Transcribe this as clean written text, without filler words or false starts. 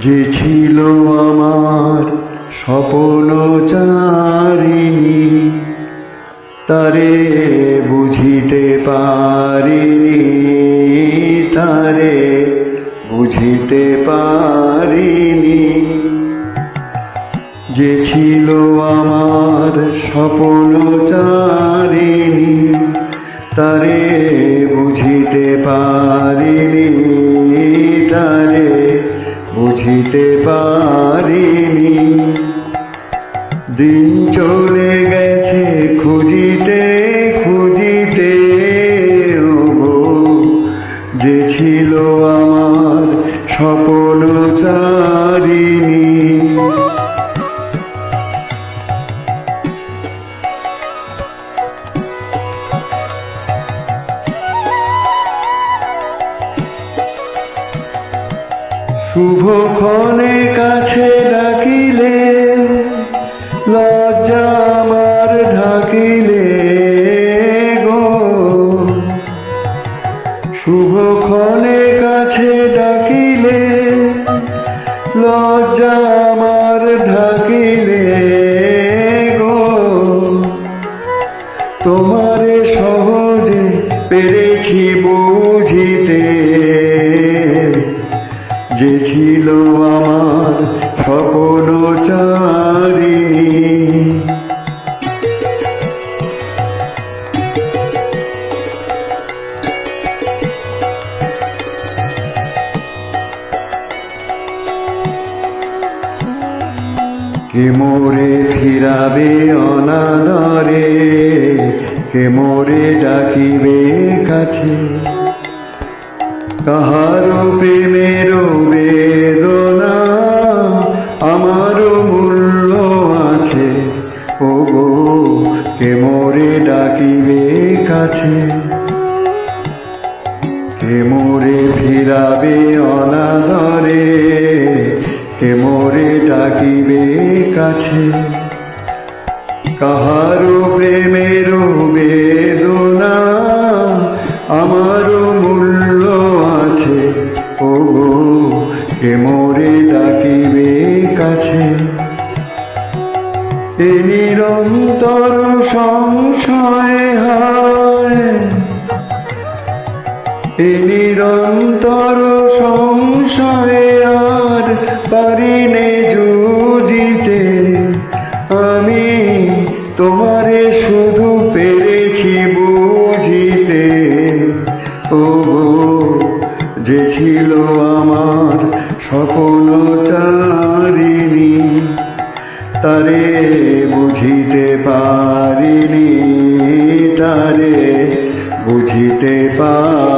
যে ছিল আমার স্বপ্নচারিণী, তারে বুঝিতে পারিনি, তারে বুঝিতে পারিনি। যে ছিল আমার স্বপ্নচারিণী, তারে বুঝিতে পারিনি, তারে বুঝিতে পারিনি। দিন চলে গেছে খুঁজিতে খুঁজিতে, ওগো যে ছিল আমার স্বপ্নচারিণী। শুভক্ষণে কাছে ডাকিলে, লজ্জা আমার ঢাকিলে গো। শুভক্ষণে কাছে ডাকিলে, লজ্জা আমার ঢাকিলে গো। তোমারে সহজে পেরেছি বুঝিতে, যে ছিল আমার স্বপ্নচারিণী। কে মোরে ফিরাবে অনাদরে, কে মোরে ডাকিবে কাছে। কাহারো প্রেমের বেদনা আমারও মূল্য আছে, ওগো কে মোরে ডাকিবে কাছে। কে মোরে ফিরাবে অনাদরে, কে মোরে ডাকিবে কাছে। কাহারো প্রেমের বেদনা আমারও মূল্য আছে, ওগো কে মোরে ডাকিবে কাছে। এ নিরন্তর সংশয় হায়, এ নিরন্তর সংশয়ে আর পারিনে যুজিতে। আমি তোমারে শুধু পেরেছি বুঝিতে, ওগো যে ছিল আমার স্বপ্নচারিণী, তারে বুঝিতে পারিনি, তারে বুঝিতে পারিনি।